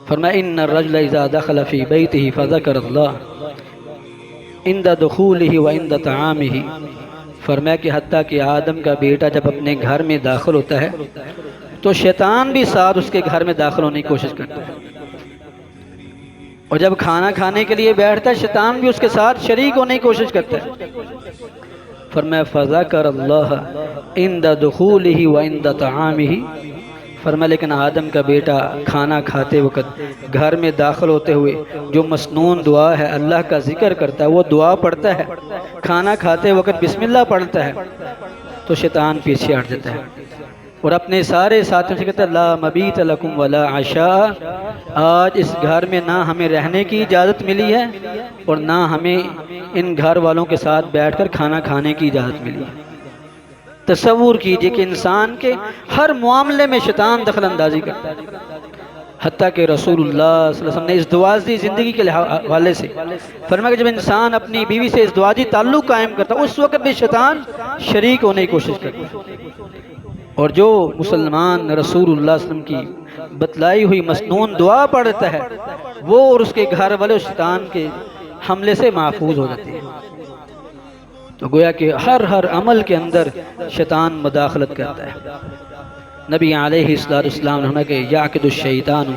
فرمایا ان الرجل اذا دخل في بيته فذكر الله عند دخوله وعند طعامه، فرمایا کہ حتیٰ کہ آدم کا بیٹا جب اپنے گھر میں داخل ہوتا ہے تو شیطان بھی ساتھ اس کے گھر میں داخل ہونے کی کوشش کرتا ہے، اور جب کھانا کھانے کے لیے بیٹھتا ہے شیطان بھی اس کے ساتھ شریک ہونے کی کوشش کرتا ہے۔ فرمایا فذکر اللہ عند دخولہ وعند طعامہ، فرمایا لیکن آدم کا بیٹا کھانا کھاتے وقت گھر میں داخل ہوتے ہوئے جو مسنون دعا ہے اللہ کا ذکر کرتا ہے، وہ دعا پڑھتا ہے، کھانا کھاتے وقت بسم اللہ پڑھتا ہے، تو شیطان پیچھے ہٹ جاتا ہے اور اپنے سارے ساتھیوں سے کہتا ہے لا مبیت لکم ولا عشاء، آج اس گھر میں نہ ہمیں رہنے کی اجازت ملی ہے اور نہ ہمیں ان گھر والوں کے ساتھ بیٹھ کر کھانا کھانے کی اجازت ملی ہے۔ تصور کیجئے کہ انسان کے ہر معاملے میں شیطان دخل اندازی کرتا ہے، حتیٰ کہ رسول اللہ صلی اللہ علیہ وسلم نے اس دعاجی زندگی کے حوالے سے فرمایا کہ جب انسان اپنی بیوی سے اس دعاجی تعلق قائم کرتا ہے اس وقت بھی شیطان شریک ہونے کی کوشش کرتا ہے، اور جو مسلمان رسول اللہ صلی اللہ علیہ وسلم کی بتلائی ہوئی مسنون دعا پڑھتا ہے وہ اور اس کے گھر والے شیطان کے حملے سے محفوظ ہو جاتے ہیں۔ تو گویا کہ ہر عمل کے اندر شیطان مداخلت کرتا ہے۔ نبی علیہ السلام نے فرمایا کہ یعقد الشیطان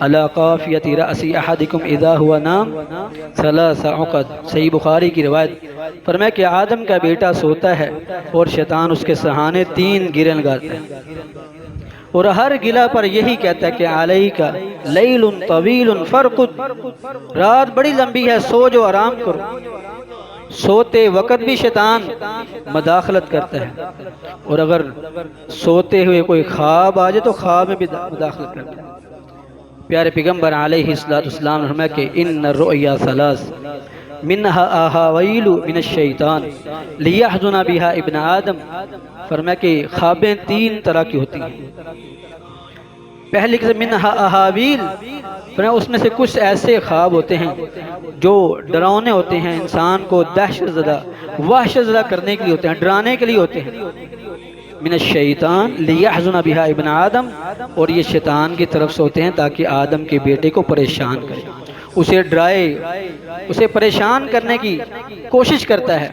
علی قافیۃ رأس احدکم اذا هو نام ثلاث عقد، صحیح بخاری کی روایت، فرمایا کہ آدم کا بیٹا سوتا ہے اور شیطان اس کے سہانے 3 گرے لگاتا ہے، اور ہر گلا پر یہی کہتا ہے کہ علیک لیل طویل فرقد، رات بڑی لمبی ہے سو جو آرام کرو۔ سوتے وقت بھی شیطان مداخلت کرتا ہے، اور اگر سوتے ہوئے کوئی خواب آ جائے تو خواب میں بھی مداخلت کرتا ہے۔ پیارے پیغمبر علیہ السلام نے فرمایا کہ ان الرؤیا ثلاث منها احاویل من الشیطان لیحزن بها ابن آدم، فرمایا کہ خوابیں 3 طرح کی ہوتی ہیں۔ پہلی قسم منہا احاویل، فرمایا اس میں سے کچھ ایسے خواب ہوتے ہیں جو ڈراؤنے ہوتے ہیں، انسان کو دہشت زدہ وحشت زدہ کرنے کے لیے ہوتے ہیں، ڈرانے کے لیے ہوتے ہیں۔ من الشیطان لیحزن بها ابن آدم، اور یہ شیطان کی طرف سے ہوتے ہیں تاکہ آدم کے بیٹے کو پریشان کرے، اسے ڈرائے، اسے پریشان کرنے کی کوشش کرتا ہے۔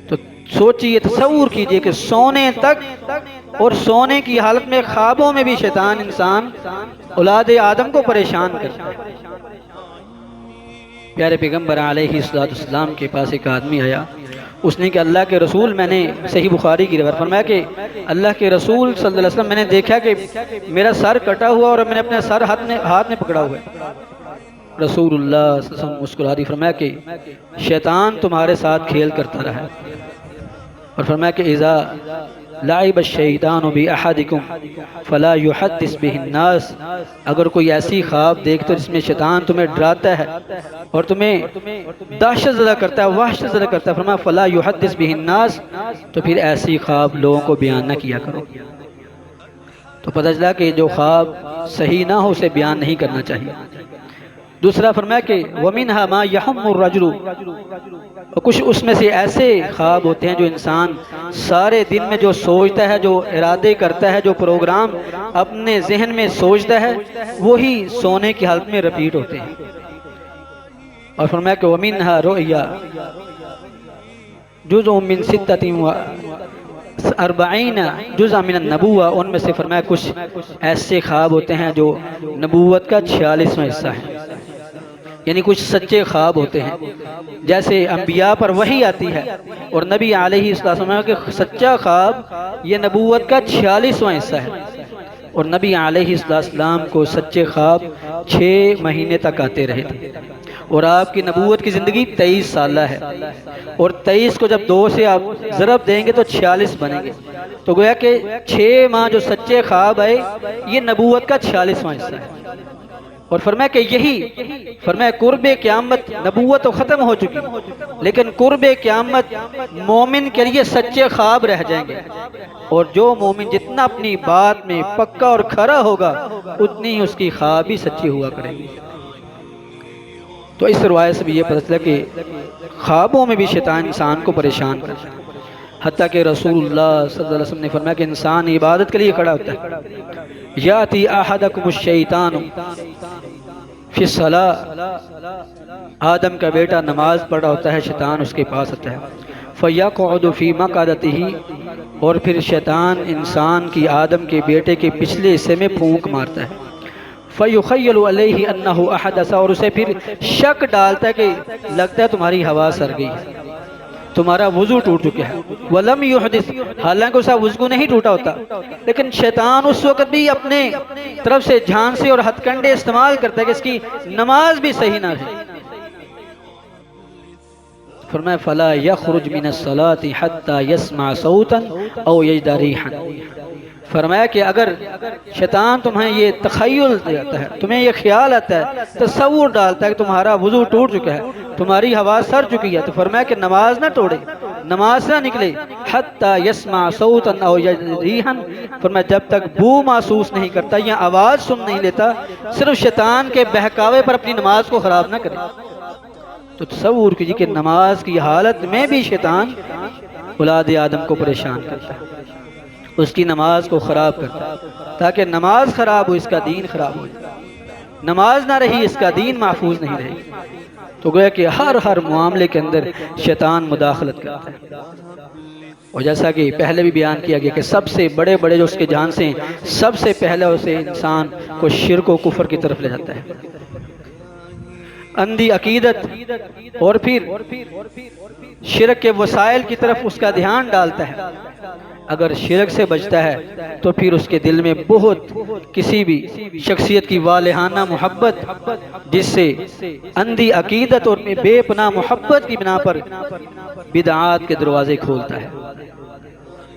تو سوچئے، تصور کیجئے کہ سونے تک اور سونے کی حالت میں خوابوں میں بھی شیطان انسان اولاد آدم کو پریشان کرتا ہے۔ پیارے پیغمبر علیہ السلام کے پاس ایک آدمی آیا، اس نے کہ اللہ کے رسول، میں نے صحیح بخاری کی روایت، فرمایا کہ اللہ کے رسول صلی اللہ علیہ وسلم میں نے دیکھا کہ میرا سر کٹا ہوا اور میں نے اپنا سر ہاتھ میں پکڑا ہوا ہے۔ رسول اللہ صلی اللہ علیہ وسلم مسکرا دی، فرمایا کہ شیطان تمہارے ساتھ کھیل کرتا رہا ہے، اور فرمایا کہ اذا لعب الشیطان باحدکم فلا یحدث به الناس، اگر کوئی ایسی خواب دیکھتے جس میں شیطان تمہیں ڈراتا ہے اور تمہیں دہشت زدہ کرتا ہے، وحشت زدہ کرتا ہے، فرمایا فلا یحدث به الناس، تو پھر ایسی خواب لوگوں کو بیان نہ کیا کرو۔ تو پتہ چلا کہ جو خواب صحیح نہ ہو اسے بیان نہیں کرنا چاہیے۔ دوسرا فرمایا کہ وَمِنْهَا مَا يَحُمُّ الرَّجُلُ، اور کچھ اس میں سے ایسے خواب ہوتے ہیں جو انسان سارے دن میں جو سوچتا ہے، جو ارادے کرتا ہے، جو پروگرام اپنے ذہن میں سوچتا ہے وہی سونے کی حالت میں ریپیٹ ہوتے ہیں۔ اور فرمایا کہ وَمِنْهَا رُؤْيَا جُزْءٌ مِّن 46 جزء من النبوہ، ان میں سے فرمایا کچھ ایسے خواب ہوتے ہیں جو نبوت کا 46واں حصہ ہے، یعنی کچھ سچے خواب ہوتے ہیں، جیسے انبیاء پر وحی آتی ہے اور نبی علیہ السلام کے سچا خواب یہ نبوت کا 46واں حصہ ہے، اور نبی علیہ السلام کو سچے خواب 6 مہینے تک آتے رہے تھے، اور آپ کی نبوت کی زندگی 23 سالہ ہے، اور 23 کو جب 2 سے آپ ضرب دیں گے تو 46 بنیں گے، تو گویا کہ 6 ماہ جو سچے خواب آئے یہ نبوت کا 46واں حصہ ہے۔ اور فرمایا کہ یہی فرمایا قرب قیامت، نبوت تو ختم ہو چکی لیکن قرب قیامت مومن کے لیے سچے خواب رہ جائیں گے، اور جو مومن جتنا اپنی بات میں پکا اور کھرا ہوگا اتنی ہی اس کی خواب بھی سچی ہوا کریں گے۔ تو اس روایت سے بھی یہ پتہ چلا کہ خوابوں میں بھی شیطان انسان کو پریشان کرتا ہے، حتیٰ کہ رسول اللہ صلی اللہ علیہ وسلم نے فرمایا کہ انسان عبادت کے لیے کھڑا ہوتا ہے، یاتی احدکم الشیطان فی الصلاۃ، آدم کا بیٹا نماز پڑھ رہا ہوتا ہے، شیطان اس کے پاس آتا ہے، فَيَقْعُدُ فِي مَقْعَدَتِهِ، اور پھر شیطان انسان کی، آدم کے بیٹے کے پچھلے حصے میں پھونک مارتا ہے، فَيُخَيَّلُ عَلَيْهِ أَنَّهُ أَحْدَثَ، اور اسے پھر شک ڈالتا ہے کہ لگتا ہے تمہاری ہوا سر گئی ہے، تمہارا وضو ٹوٹ چکا ہے، وَلَمْ يُحْدِث، حالانکہ اس کا وضو نہیں ٹوٹا ہوتا، لیکن شیطان اس وقت بھی اپنے طرف سے جھانسے اور ہتھ کنڈے استعمال کرتا ہے کہ اس کی نماز بھی صحیح نہ رہے۔ فرمایا فَلَا يَخْرُجْ مِنَ الصَّلَاةِ حَتَّى يَسْمَعَ صَوْتًا أَوْ يَجِدَ رِيحًا، فرمایا کہ اگر شیطان تمہیں یہ تخیل دیتا ہے، تمہیں یہ خیال آتا ہے، تصور ڈالتا ہے کہ تمہارا وضو ٹوٹ چکا ہے، تمہاری ہوا سر چکی ہے، تو فرمایا کہ نماز نہ توڑے، نماز نہ نکلے، حَتَّى يَسْمَعَ صَوْتًا أَوْ يَجِدَ رِيحًا، فرمایا جب تک بو محسوس نہیں کرتا یا آواز سن نہیں لیتا، صرف شیطان کے بہکاوے پر اپنی نماز کو خراب نہ کرے۔ تو تصور کیجیے کہ نماز کی حالت میں بھی شیطان اولاد آدم کو پریشان کرتا ہے، اس کی نماز کو خراب کرتا ہے، تاکہ نماز خراب ہو اس کا دین خراب ہو جائے، نماز نہ رہی اس کا دین محفوظ نہیں رہی۔ تو گویا کہ ہر معاملے کے اندر شیطان مداخلت کرتا ہے، اور جیسا کہ پہلے بھی بیان کیا گیا کہ سب سے بڑے جو اس کے جان سے ہیں، سب سے پہلے اسے انسان کو شرک و کفر کی طرف لے جاتا ہے، اندھی عقیدت، اور پھر شرک کے وسائل کی طرف اس کا دھیان ڈالتا ہے۔ اگر شرک سے بچتا ہے تو پھر اس کے دل میں بہت کسی بھی شخصیت کی والہانہ محبت، جس سے اندھی عقیدت اور بے پناہ محبت کی بنا پر بدعات کے دروازے کھولتا ہے۔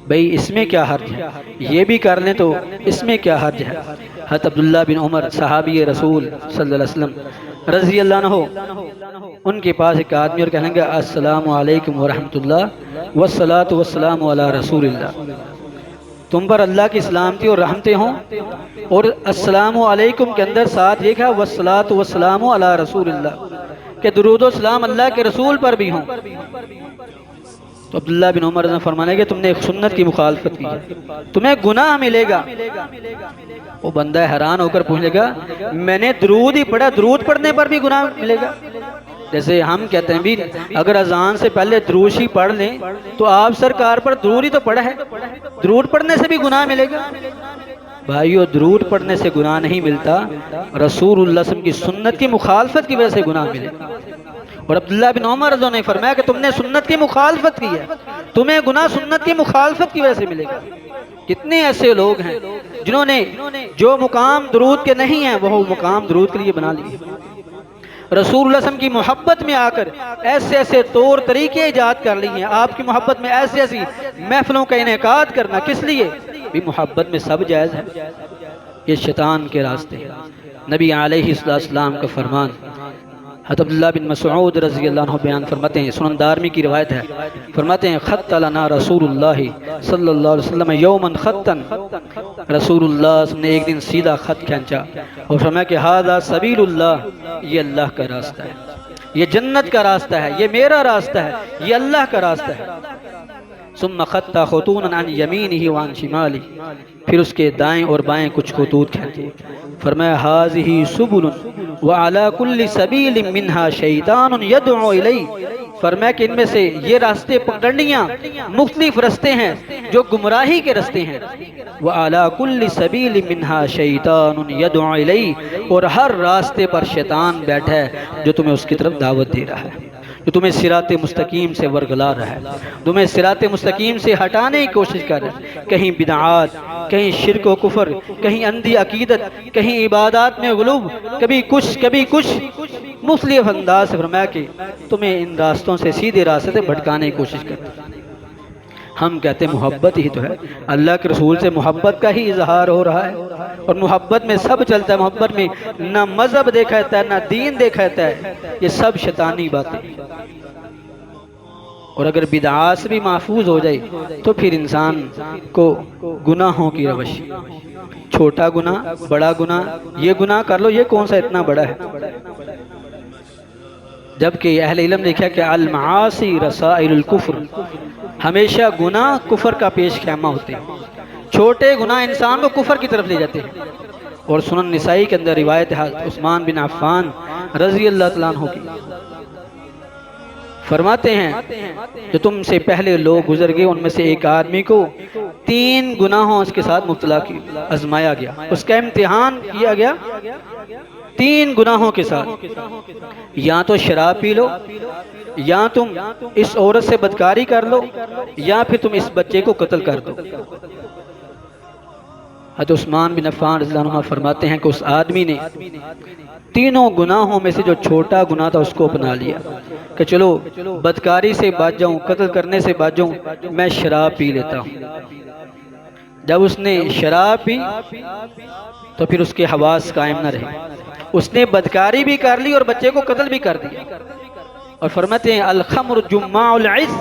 بھئی اس میں کیا حرج ہے، یہ بھی کر لیں تو اس میں کیا حرج ہے۔ حضرت عبداللہ بن عمر صحابی رسول صلی اللہ علیہ وسلم رضی اللہ عنہ، ان کے پاس ایک آدمی اور کہیں گے السلام علیکم ورحمۃ اللہ والصلاۃ والسلام علی رسول اللہ، تم پر اللہ کی سلامتی اور رحمتیں ہوں، اور السلام علیکم کے اندر ساتھ یہ کہا والصلاۃ والسلام علی رسول اللہ، کہ درود و سلام اللہ کے رسول پر بھی ہوں۔ تو عبداللہ بن عمر نے فرمایا کہ تم نے ایک سنت کی مخالفت کی ہے، تمہیں گناہ ملے گا۔ وہ بندہ حیران ہو کر پوچھے گا میں نے درود ہی پڑھا، درود پڑھنے پر بھی گناہ ملے گا؟ جیسے ہم کہتے ہیں بھی اگر اذان سے پہلے درود ہی پڑھ لیں تو آپ سرکار پر درود ہی تو پڑھا ہے، درود پڑھنے سے بھی گناہ ملے گا؟ بھائیو درود پڑھنے سے گناہ نہیں ملتا، رسول اللہ صلی اللہ علیہ وسلم کی سنت کی مخالفت کی وجہ سے گناہ ملے گا۔ اور عبداللہ بن عمر رضی اللہ عنہ نے فرمایا کہ تم نے سنت کی مخالفت کی ہے، تمہیں گناہ سنت کی مخالفت کی وجہ سے ملے گا۔ کتنے ایسے لوگ ہیں جنہوں نے جو مقام درود کے نہیں ہیں وہ مقام درود کے لیے بنا لیے، رسول اللہ صلی اللہ علیہ وسلم کی محبت میں آ کر ایسے طور طریقے ایجاد کر لی ہیں، آپ کی محبت میں ایسی محفلوں کا انعقاد کرنا، کس لیے بھی محبت میں سب جائز ہے، یہ شیطان کے راستے ہیں۔ نبی علیہ السلام کا فرمان حضرت عبداللہ بن مسعود رضی اللہ عنہ بیان فرماتے ہیں، سنن دارمی کی روایت ہے، فرماتے ہیں خط لنا رسول اللہ صلی اللہ علیہ وسلم یومن خطن، رسول اللہ نے ایک دن سیدھا خط کھینچا اور فرمایا کہ ھذا سبیل اللہ، یہ اللہ کا راستہ ہے، یہ جنت کا راستہ ہے، یہ میرا راستہ ہے، یہ اللہ کا راستہ ہے۔ ثم خط خطونا عن یمینہ وعن شمالہ، پھر اس کے دائیں اور بائیں کچھ خطوط کھینچے، فرمایا ھذہ سبل وعلی کل سبیل منہا شیطان یدعو الیہ، فرمایا کہ ان میں سے یہ راستے پگڈنڈیاں مختلف راستے ہیں جو گمراہی کے راستے ہیں، وعلی کل سبیل منہا شیطان یدعو الیہ، اور ہر راستے پر شیطان بیٹھا ہے جو تمہیں اس کی طرف دعوت دے رہا ہے، جو تمہیں صراط مستقیم سے ورگلا رہا ہے، تمہیں صراط مستقیم سے ہٹانے کی کوشش کر رہا ہے، کہیں بدعات، کہیں شرک و کفر، کہیں اندھی عقیدت، کہیں عبادات میں غلو، کبھی کچھ مختلف انداز سے، فرمایا کہ تمہیں ان راستوں سے سیدھے راستے سے بھٹکانے کی کوشش کرتا ہے۔ ہم کہتے ہیں محبت ہی تو ہے، اللہ کے رسول سے محبت کا ہی اظہار ہو رہا ہے، اور محبت میں سب چلتا ہے، محبت میں نہ مذہب دیکھا جاتا ہے نہ دین دیکھا جاتا ہے، یہ سب شیطانی باتیں۔ اور اگر بدعات سے بھی محفوظ ہو جائے تو پھر انسان کو گناہوں کی روش، چھوٹا گناہ بڑا گناہ، یہ گناہ کر لو، یہ کون سا اتنا بڑا ہے، جبکہ اہل علم نے لکھا کہ المعاصی رسائل الکفر، ہمیشہ گناہ کفر کا پیش خیمہ ہوتے ہیں، چھوٹے گناہ انسان کو کفر کی طرف لے جاتے ہیں، اور سنن نسائی کے اندر روایت ہے عثمان بن عفان رضی اللہ تعالیٰ عنہ کی، فرماتے ہیں جو تم سے پہلے لوگ گزر گئے ان میں سے ایک آدمی کو 3 گناہوں اس کے ساتھ مبتلا کی، آزمایا گیا، اس کا امتحان کیا گیا 3 گناہوں کے ساتھ، یا تو شراب پی لو، یا تم اس عورت سے بدکاری کر لو، یا پھر تم اس بچے کو قتل کر دو۔ حضرت عثمان بن عفان رضی اللہ عنہ فرماتے ہیں کہ اس آدمی نے تینوں گناہوں میں سے جو چھوٹا گناہ تھا اس کو اپنا لیا کہ چلو بدکاری سے بچ جاؤں، قتل کرنے سے بچ جاؤں، میں شراب پی لیتا ہوں۔ جب اس نے شراب پی تو پھر اس کے حواس قائم نہ رہے، اس نے بدکاری بھی کر لی اور بچے کو قتل بھی کر دیا۔ اور فرماتے ہیں الخمر جماع العز،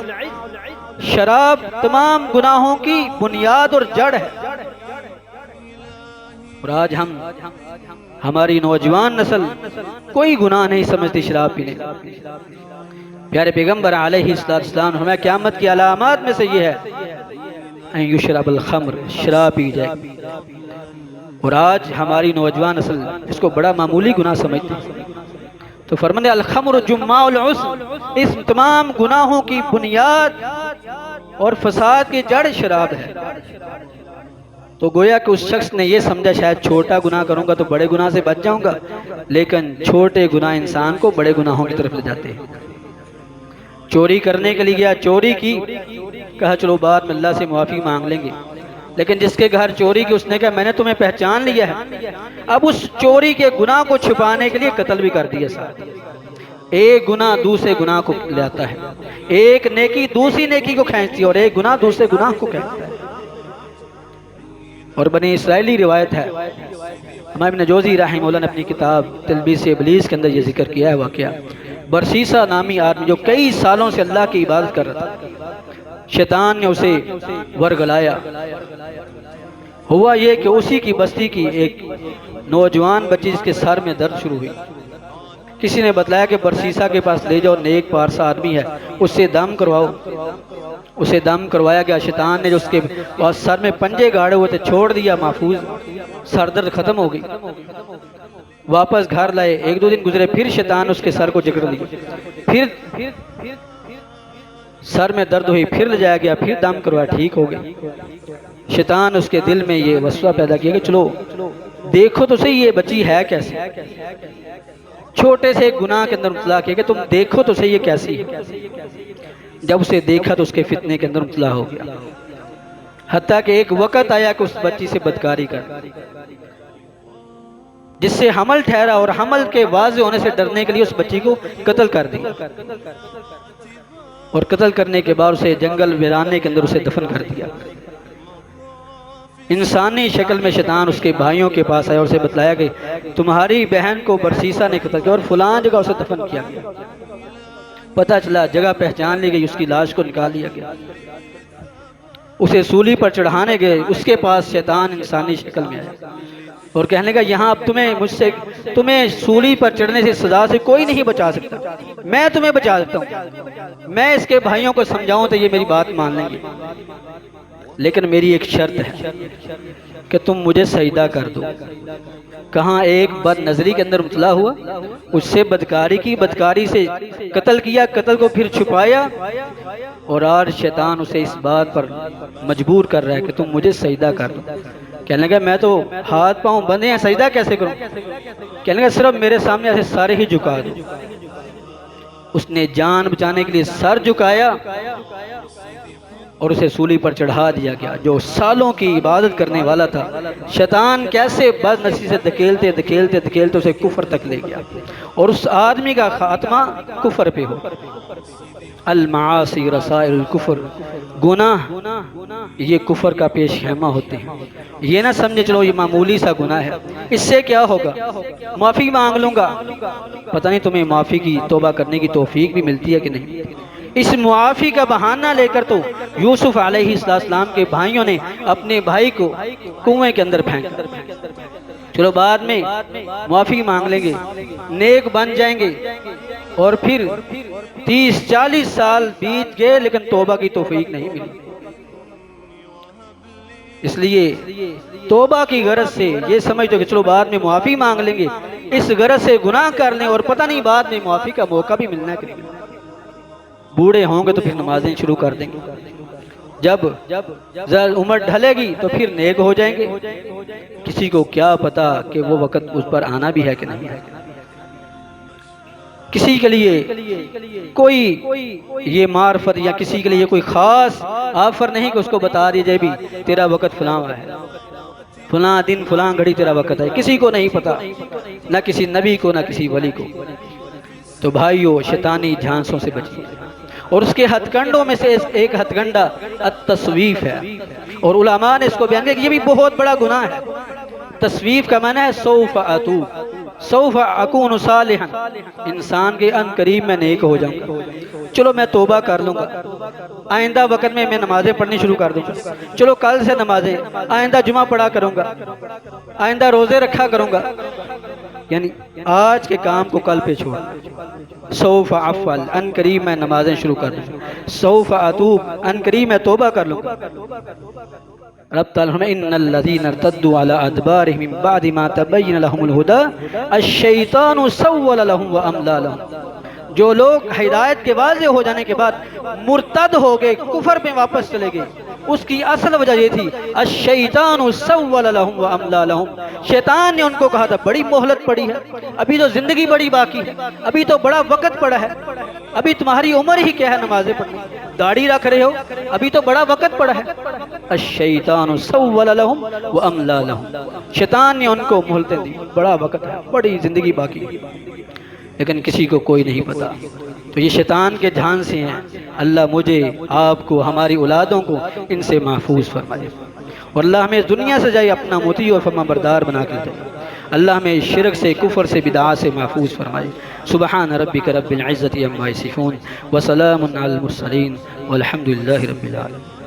شراب تمام گناہوں کی بنیاد اور جڑ ہے۔ اور آج ہماری نوجوان نسل کوئی گناہ نہیں سمجھتی شراب پینے۔ پیارے پیغمبر علیہ السلام ہمیں قیامت کی علامات میں سے یہ ہے ان یشرب الخمر، شراب پی جائے، اور آج ہماری نوجوان نسل اس کو بڑا معمولی گناہ سمجھتی ہے۔ تو فرماتے ہیں الخمر جماع العسر، اس تمام گناہوں کی بنیاد اور فساد کی جڑ شراب ہے۔ تو گویا کہ اس شخص نے یہ سمجھا شاید چھوٹا گناہ کروں گا تو بڑے گناہ سے بچ جاؤں گا، لیکن چھوٹے گناہ انسان کو بڑے گناہوں کی طرف لے جاتے ہیں۔ چوری کرنے کے لیے گیا، چوری کی، کہا چلو بعد میں اللہ سے معافی مانگ لیں گے، لیکن جس کے گھر چوری کی اس نے کہا میں نے تمہیں پہچان لیا ہے، اب اس چوری کے گناہ کو چھپانے کے لیے قتل بھی کر دیا ساتھ۔ ایک گناہ دوسرے گناہ کو لاتا ہے، ایک نیکی دوسری نیکی کو کھینچتی ہے، اور ایک گناہ دوسرے گناہ کو کھینچتا ہے۔ اور بنی اسرائیلی روایت ہے، امام ابن جوزی رحمہ اللہ نے اپنی کتاب تلبیس ابلیس کے اندر یہ ذکر کیا ہے واقعہ، برسیسہ نامی آدمی جو کئی سالوں سے اللہ کی عبادت کر رہا تھا، شیطان نے اسے ورگلایا۔ ہوا یہ کہ اسی کی بستی کی ایک نوجوان بچی جس کے سر میں درد شروع ہوئی، کسی نے بتلایا کہ برسیسہ کے پاس لے جاؤ، نیک پارسا آدمی ہے، اس سے دم کرواؤ۔ اسے دم کروایا گیا، شیطان نے جو اس کے سر میں پنجے گاڑے ہوئے تھے چھوڑ دیا، محفوظ، سر درد ختم ہو گئی۔ واپس گھر لائے، 1-2 دن گزرے، پھر شیطان اس کے سر کو جکڑ لیا، پھر سر میں درد ہوئی، پھر لے جایا گیا، پھر دم کروایا، ٹھیک ہو گئی۔ شیطان اس کے دل میں یہ وسوسہ پیدا کیا کہ چلو دیکھو تو صحیح یہ بچی ہے کیسی، چھوٹے سے گناہ کے اندر مبتلا کیا کہ تم دیکھو تو صحیح یہ کیسی ہے۔ جب اسے دیکھا تو اس کے فتنے کے اندر مبتلا ہو گیا، حتیٰ کہ ایک وقت آیا کہ اس بچی سے بدکاری کر، جس سے حمل ٹھہرا، اور حمل کے واضح ہونے سے ڈرنے کے لیے اس بچی کو قتل کر دیا، اور قتل کرنے کے بعد اسے جنگل ویرانے کے اندر اسے دفن کر دیا۔ انسانی شکل میں شیطان اس کے بھائیوں کے پاس آیا اور اسے بتلایا کہ تمہاری بہن کو برسیسہ نے قتل کیا اور فلان جگہ اسے دفن کیا گیا۔ پتہ چلا، جگہ پہچان لی گئی، اس کی لاش کو نکال لیا گیا، اسے سولی پر چڑھانے گئے، اس کے پاس شیطان انسانی شکل میں آیا اور کہنے لگا یہاں اب تمہیں سولی پر چڑھنے سے سزا سے کوئی نہیں بچا سکتا، میں تمہیں بچا سکتا ہوں، میں اس کے بھائیوں کو سمجھاؤں تو یہ میری بات مان لیں گے، لیکن میری ایک شرط ہے کہ تم مجھے سجدہ کر دو۔ کہاں ایک بد نظری کے اندر مبتلا ہوا، اس سے بدکاری کی، بدکاری سے قتل کیا، قتل کو پھر چھپایا، اور آج شیطان اسے اس بات پر مجبور کر رہا ہے کہ تم مجھے سجدہ کر دو۔ کہنے لگا میں تو ہاتھ پاؤں بندھے ہیں، سجدہ کیسے کروں؟ کہنے لگا صرف میرے سامنے ایسے سارے ہی جھکا دو۔ اس نے جان بچانے کے لیے سر جھکایا اور اسے سولی پر چڑھا دیا گیا، جو سالوں کی عبادت کرنے والا تھا۔ شیطان کیسے بد نصیبی سے دھکیلتے دھکیلتے دھکیلتے اسے کفر تک لے گیا، اور اس آدمی کا خاتمہ کفر پہ ہو۔ المعاصی رسائل الکفر، گناہ یہ کفر کا پیش خیمہ ہوتے ہیں۔ یہ نہ سمجھے چلو یہ معمولی سا گناہ ہے، اس سے کیا ہوگا، معافی مانگ لوں گا، پتہ نہیں تمہیں معافی کی، توبہ کرنے کی توفیق بھی ملتی ہے کہ نہیں۔ اس معافی کا بہانہ لے کر تو یوسف علیہ السلام کے بھائیوں نے اپنے بھائی کو کنویں کے اندر پھینکا، چلو بعد میں معافی مانگ لیں گے، نیک بن جائیں گے، اور پھر 30-40 سال بیت گئے لیکن توبہ کی توفیق نہیں ملی۔ اس لیے توبہ کی غرض سے یہ سمجھو کہ چلو بعد میں معافی مانگ لیں گے، اس غرض سے گناہ کر لیں اور پتہ نہیں بعد میں معافی کا موقع بھی ملنا کہ نہیں۔ بوڑھے ہوں گے تو پھر نمازیں شروع کر دیں گے، جب عمر ڈھلے گی تو پھر نیک ہو جائیں گے، کسی کو کیا پتا کہ وہ وقت اس پر آنا بھی ہے کہ نہیں ہے۔ کسی کے لیے کوئی یہ معرفت یا کسی کے لیے کوئی خاص آفر نہیں کہ اس کو بتا دی جائے بھی تیرا وقت فلاں ہے، فلاں دن فلاں گھڑی تیرا وقت ہے، کسی کو نہیں پتا، نہ کسی نبی کو نہ کسی ولی کو۔ تو بھائیو شیطانی جھانسوں سے بچیے، اور اس کے ہتھ کنڈوں میں سے ایک ہتھ کنڈا التسویف ہے، اور علماء نے اس کو بیان کیا کہ یہ بھی بہت بڑا گناہ ہے۔ تسویف کا معنی ہے سوف اتوب، سوف اکون صالحا، انسان کے ان قریب میں نیک ہو جاؤں گا، چلو میں توبہ کر لوں گا، آئندہ وقت میں نمازیں پڑھنی شروع کر دوں گا، چلو کل سے نمازیں، آئندہ جمعہ پڑھا کروں گا، آئندہ روزے رکھا کروں گا، یعنی آج کے کام کو کل پہ چھوڑ، سوف افعل، ان قریب میں نمازیں شروع کر دوں گا، سوف اتوب، ان قریب میں توبہ کر لوں گا۔ رب تعالیٰ فرمائے ان الذین ارتدوا علی ادبارہم من بعد ما تبین لهم الہدی الشیطان سول لهم واملی لهم، جو لوگ ہدایت کے واضح ہو جانے کے بعد مرتد ہو گئے، کفر میں واپس چلے گئے، اس کی اصل وجہ یہ تھی الشیطان سول لهم واملی لهم، شیطان نے ان کو کہا تھا بڑی مہلت پڑی ہے، ابھی تو زندگی بڑی باقی ہے، ابھی تو بڑا وقت پڑا ہے، ابھی تمہاری عمر ہی کیا ہے نمازیں پڑھنے، داڑھی رکھ رہے ہو، ابھی تو بڑا وقت پڑا ہے۔ الشیطان سول لهم واملی لهم، شیطان نے ان کو مہلتیں دی، بڑا وقت ہے، بڑی زندگی باقی ہے، لیکن کسی کو کوئی نہیں پتا۔ تو یہ شیطان کے جھانسے ہیں، اللہ مجھے آپ کو ہماری اولادوں کو ان سے محفوظ فرمائے، اور اللہ ہمیں دنیا سے جائے اپنا مطیع اور فرما بردار بنا کے دے، اللہ ہمیں شرک سے کفر سے بدعات سے محفوظ فرمائے۔ سبحان ربک رب العزت عما یصفون وسلام علی المرسلین والحمد للہ رب العالمین۔